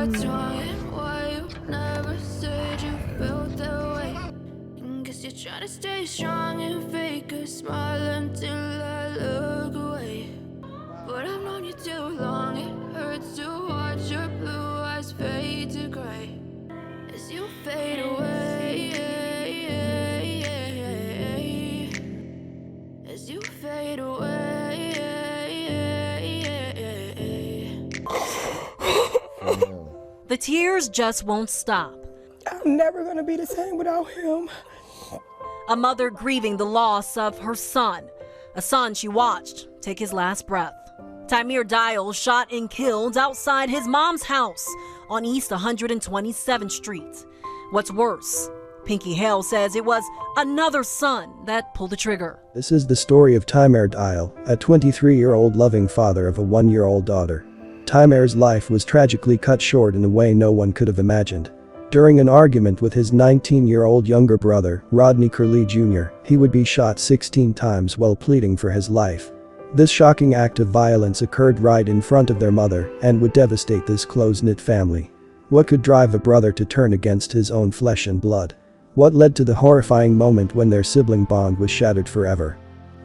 what's wrong and why you never said you felt that way. Guess you're trying to stay strong and fake a smile until I look away. But I've known you too long, it hurts to watch your blue eyes fade to gray as you fade away, as you fade away. The tears just won't stop. I'm never gonna be the same without him. A mother grieving the loss of her son, a son she watched take his last breath. Tymeir Dial shot and killed outside his mom's house on East 127th Street. What's worse, Pinky Hale says it was another son that pulled the trigger. This is the story of Tymeir Dial, a 23-year-old loving father of a 1-year-old daughter. Tymeir's life was tragically cut short in a way no one could have imagined. During an argument with his 19-year-old younger brother, Rodney Curlee Jr., he would be shot 16 times while pleading for his life. This shocking act of violence occurred right in front of their mother and would devastate this close-knit family. What could drive a brother to turn against his own flesh and blood? What led to the horrifying moment when their sibling bond was shattered forever?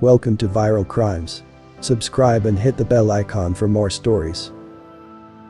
Welcome to Viral Crimes. Subscribe and hit the bell icon for more stories.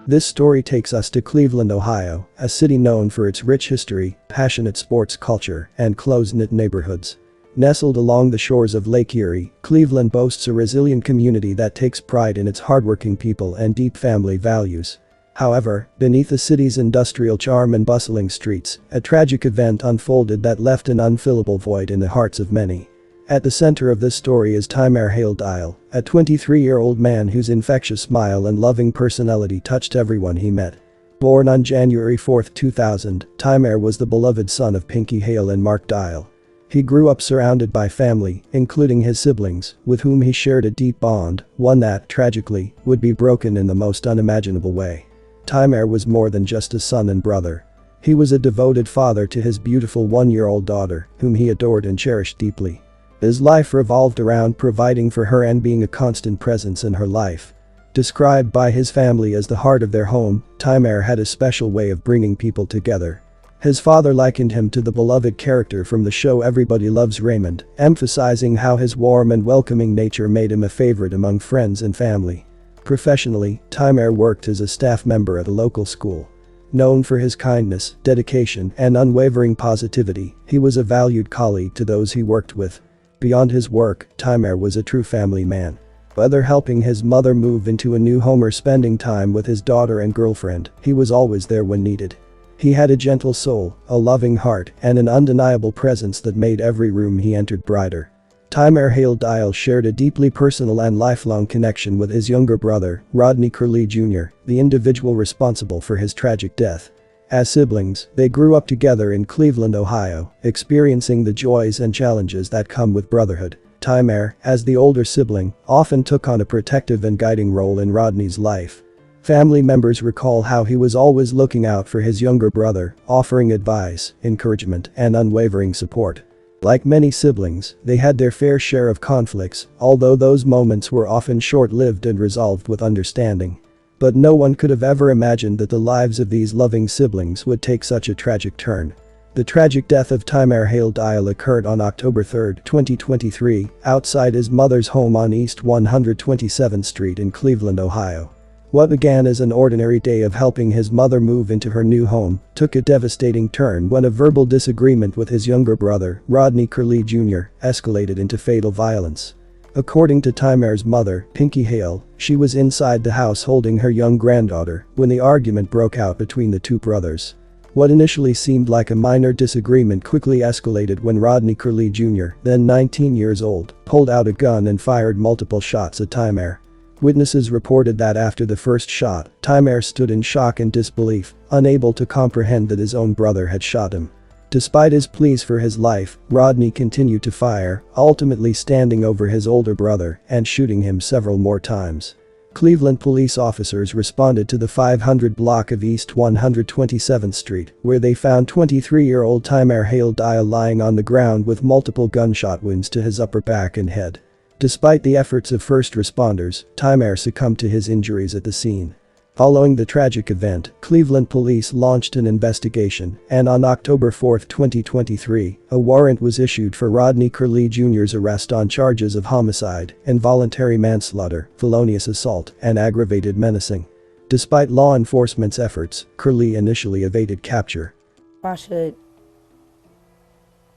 This story takes us to Cleveland, Ohio, a city known for its rich history, passionate sports culture, and close-knit neighborhoods. Nestled along the shores of Lake Erie, Cleveland boasts a resilient community that takes pride in its hardworking people and deep family values. However, beneath the city's industrial charm and bustling streets, a tragic event unfolded that left an unfillable void in the hearts of many. At the center of this story is Tymeir Dial, a 23-year-old man whose infectious smile and loving personality touched everyone he met. Born on January 4, 2000, Tymeir was the beloved son of Pinky Hale and Mark Dial. He grew up surrounded by family, including his siblings, with whom he shared a deep bond, one that, tragically, would be broken in the most unimaginable way. Tymeir was more than just a son and brother. He was a devoted father to his beautiful 1-year-old daughter, whom he adored and cherished deeply. His life revolved around providing for her and being a constant presence in her life. Described by his family as the heart of their home, Tymeir had a special way of bringing people together. His father likened him to the beloved character from the show Everybody Loves Raymond, emphasizing how his warm and welcoming nature made him a favorite among friends and family. Professionally, Tymeir worked as a staff member at a local school. Known for his kindness, dedication, and unwavering positivity, he was a valued colleague to those he worked with. Beyond his work, Tymeir was a true family man. Whether helping his mother move into a new home or spending time with his daughter and girlfriend, he was always there when needed. He had a gentle soul, a loving heart, and an undeniable presence that made every room he entered brighter. Tymeir Dial shared a deeply personal and lifelong connection with his younger brother, Rodney Curlee Jr., the individual responsible for his tragic death. As siblings, they grew up together in Cleveland, Ohio, experiencing the joys and challenges that come with brotherhood. Tymeir, as the older sibling, often took on a protective and guiding role in Rodney's life. Family members recall how he was always looking out for his younger brother, offering advice, encouragement, and unwavering support. Like many siblings, they had their fair share of conflicts, although those moments were often short-lived and resolved with understanding. But no one could have ever imagined that the lives of these loving siblings would take such a tragic turn. The tragic death of Tymeir Dial occurred on October 3, 2023, outside his mother's home on East 127th Street in Cleveland, Ohio. What began as an ordinary day of helping his mother move into her new home took a devastating turn when a verbal disagreement with his younger brother, Rodney Curlee Jr., escalated into fatal violence. According to Tymeir's mother, Pinky Hale, she was inside the house holding her young granddaughter when the argument broke out between the two brothers. What initially seemed like a minor disagreement quickly escalated when Rodney Curlee Jr., then 19 years old, pulled out a gun and fired multiple shots at Tymeir. Witnesses reported that after the first shot, Tymeir stood in shock and disbelief, unable to comprehend that his own brother had shot him. Despite his pleas for his life, Rodney continued to fire, ultimately standing over his older brother and shooting him several more times. Cleveland police officers responded to the 500 block of East 127th Street, where they found 23-year-old Tymeir Dial lying on the ground with multiple gunshot wounds to his upper back and head. Despite the efforts of first responders, Tymeir succumbed to his injuries at the scene. Following the tragic event, Cleveland police launched an investigation, and on October 4, 2023, a warrant was issued for Rodney Curlee Jr.'s arrest on charges of homicide, involuntary manslaughter, felonious assault, and aggravated menacing. Despite law enforcement's efforts, Curlee initially evaded capture. If I should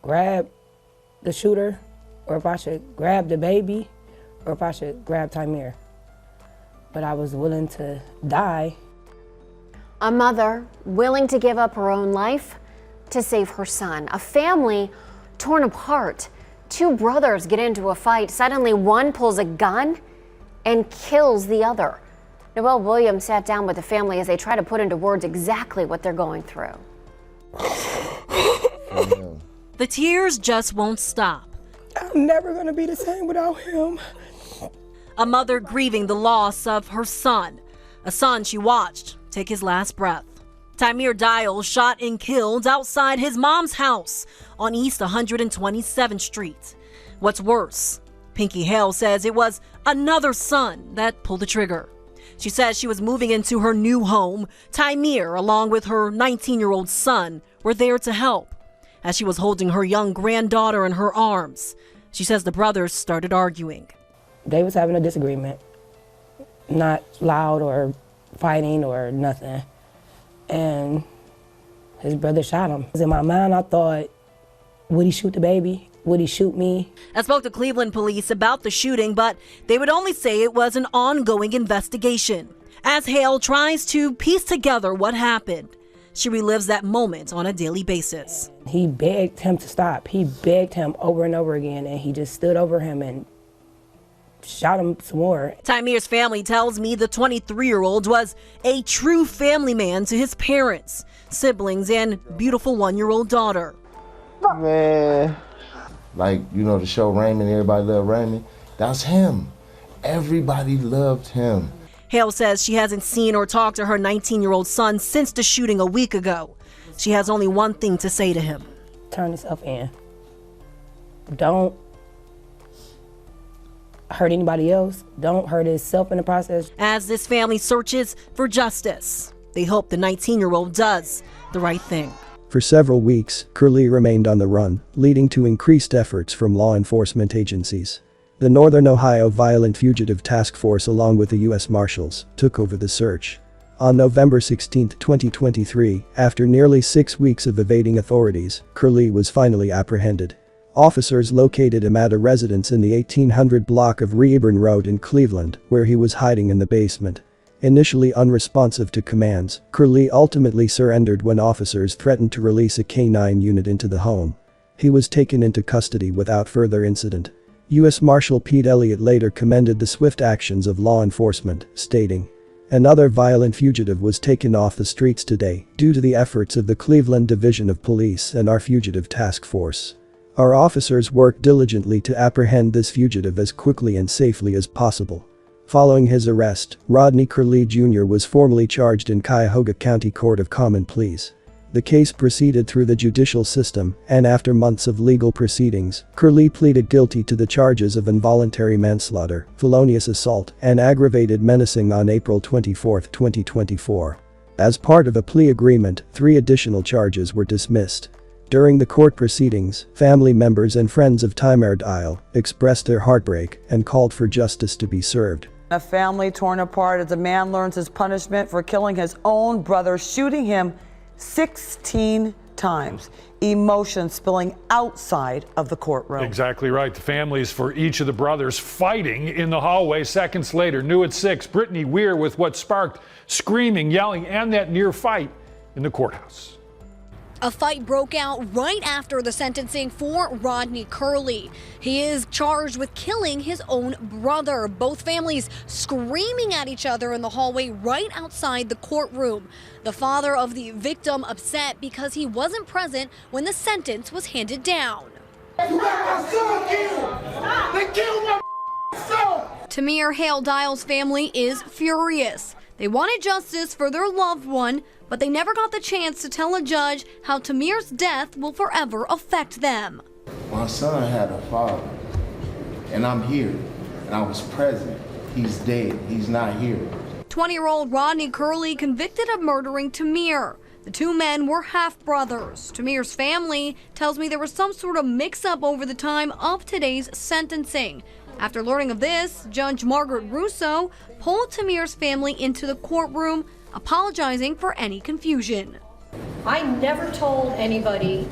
grab the shooter, or if I should grab the baby, or if I should grab Tymeir. But I was willing to die. A mother willing to give up her own life to save her son. A family torn apart. Two brothers get into a fight. Suddenly one pulls a gun and kills the other. Noelle Williams sat down with the family as they try to put into words exactly what they're going through. The tears just won't stop. I'm never gonna be the same without him. A mother grieving the loss of her son, a son she watched take his last breath. Tymeir Dial shot and killed outside his mom's house on East 127th Street. What's worse, Pinky Hale says it was another son that pulled the trigger. She says she was moving into her new home. Tamir, along with her 19-year-old son, were there to help. As she was holding her young granddaughter in her arms, she says the brothers started arguing. They was having a disagreement, not loud or fighting or nothing. And his brother shot him. In my mind, I thought, would he shoot the baby? Would he shoot me? I spoke to Cleveland police about the shooting, but they would only say it was an ongoing investigation. As Hale tries to piece together what happened, she relives that moment on a daily basis. He begged him to stop. He begged him over and over again, and he just stood over him and shot him some more. Tymir's family tells me the 23-year-old was a true family man to his parents, siblings, and beautiful 1-year-old daughter. Man, like, you know, the show Raymond, everybody loved Raymond. That's him. Everybody loved him. Hale says she hasn't seen or talked to her 19-year-old son since the shooting a week ago. She has only one thing to say to him. Turn yourself in. Don't hurt anybody else. Don't hurt himself in the process. As this family searches for justice, they hope the 19-year-old does the right thing. For several weeks, Curlee remained on the run, leading to increased efforts from law enforcement agencies. The Northern Ohio Violent Fugitive Task Force, along with the U.S. Marshals, took over the search. On November 16, 2023, after nearly 6 weeks of evading authorities, Curlee was finally apprehended. Officers located him at a residence in the 1800 block of Reburn Road in Cleveland, where he was hiding in the basement. Initially unresponsive to commands, Curlee ultimately surrendered when officers threatened to release a K-9 unit into the home. He was taken into custody without further incident. U.S. Marshal Pete Elliott later commended the swift actions of law enforcement, stating, "Another violent fugitive was taken off the streets today due to the efforts of the Cleveland Division of Police and our Fugitive Task Force. Our officers worked diligently to apprehend this fugitive as quickly and safely as possible." Following his arrest, Rodney Curlee Jr. was formally charged in Cuyahoga County Court of Common Pleas. The case proceeded through the judicial system, and after months of legal proceedings, Curlee pleaded guilty to the charges of involuntary manslaughter, felonious assault, and aggravated menacing on April 24, 2024. As part of a plea agreement, 3 additional charges were dismissed. During the court proceedings, family members and friends of Tymeir Dial expressed their heartbreak and called for justice to be served. A family torn apart as a man learns his punishment for killing his own brother, shooting him 16 times. Emotion spilling outside of the courtroom. Exactly right. The families for each of the brothers fighting in the hallway seconds later. New at 6, Brittany Weir with what sparked screaming, yelling, and that near fight in the courthouse. A fight broke out right after the sentencing for Rodney Curlee. He is charged with killing his own brother. Both families screaming at each other in the hallway right outside the courtroom. The father of the victim upset because he wasn't present when the sentence was handed down. You got my son killed! They killed my son! Tamir Hale Dial's family is furious. They wanted justice for their loved one, but they never got the chance to tell a judge how Tamir's death will forever affect them. My son had a father, and I'm here, and I was present. He's dead. He's not here. 20-year-old Rodney Curlee convicted of murdering Tamir. The two men were half-brothers. Tamir's family tells me there was some sort of mix-up over the time of today's sentencing. After learning of this, Judge Margaret Russo pulled Tamir's family into the courtroom, apologizing for any confusion. I never told anybody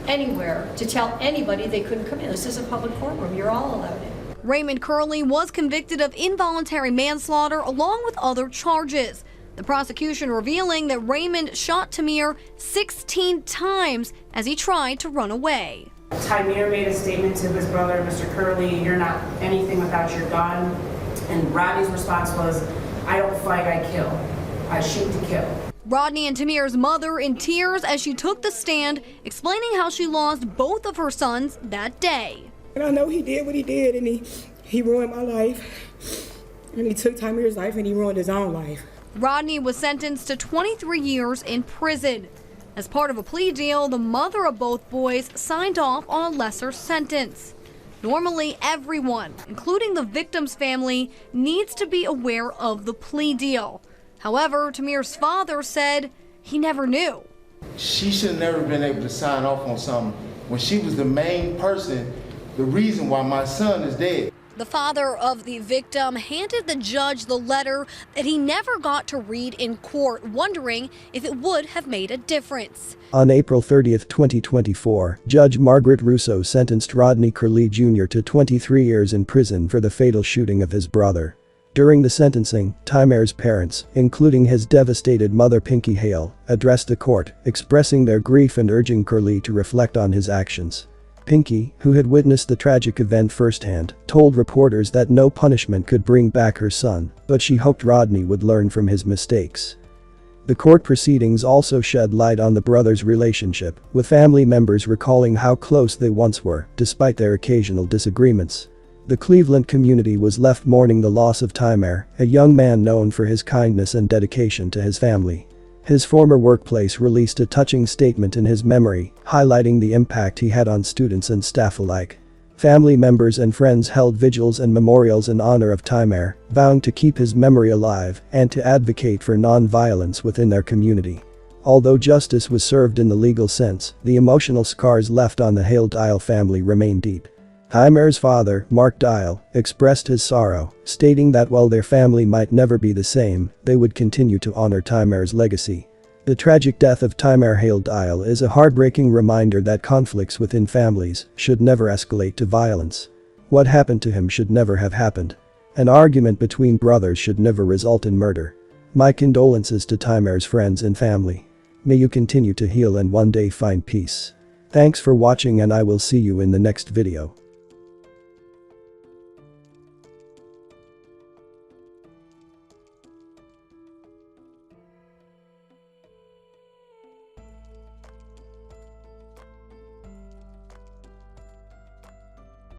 anywhere to tell anybody they couldn't come in. This is a public courtroom. You're all allowed in. Raymond Curlee was convicted of involuntary manslaughter along with other charges. The prosecution revealing that Raymond shot Tamir 16 times as he tried to run away. Tymeir made a statement to his brother, Mr. Curlee, "You're not anything without your gun." And Rodney's response was, "I don't fight, I kill. I shoot to kill." Rodney and Tamir's mother in tears as she took the stand, explaining how she lost both of her sons that day. And I know he did what he did, and he ruined my life. And he took Tymeir's life and he ruined his own life. Rodney was sentenced to 23 years in prison. As part of a plea deal, the mother of both boys signed off on a lesser sentence. Normally, everyone, including the victim's family, needs to be aware of the plea deal. However, Tamir's father said he never knew. She should have never been able to sign off on something when she was the main person, the reason why my son is dead. The father of the victim handed the judge the letter that he never got to read in court, wondering if it would have made a difference. On April 30, 2024, Judge Margaret Russo sentenced Rodney Curlee Jr. to 23 years in prison for the fatal shooting of his brother. During the sentencing, Tymeir's parents, including his devastated mother Pinky Hale, addressed the court, expressing their grief and urging Curlee to reflect on his actions. Pinky, who had witnessed the tragic event firsthand, told reporters that no punishment could bring back her son, but she hoped Rodney would learn from his mistakes. The court proceedings also shed light on the brothers' relationship, with family members recalling how close they once were, despite their occasional disagreements. The Cleveland community was left mourning the loss of Tymeir, a young man known for his kindness and dedication to his family. His former workplace released a touching statement in his memory, highlighting the impact he had on students and staff alike. Family members and friends held vigils and memorials in honor of Tymeir, vowing to keep his memory alive and to advocate for non-violence within their community. Although justice was served in the legal sense, the emotional scars left on the Hale Dial family remain deep. Tymeir's father, Mark Dial, expressed his sorrow, stating that while their family might never be the same, they would continue to honor Tymeir's legacy. The tragic death of Tymeir Hale Dial is a heartbreaking reminder that conflicts within families should never escalate to violence. What happened to him should never have happened. An argument between brothers should never result in murder. My condolences to Tymeir's friends and family. May you continue to heal and one day find peace. Thanks for watching, and I will see you in the next video.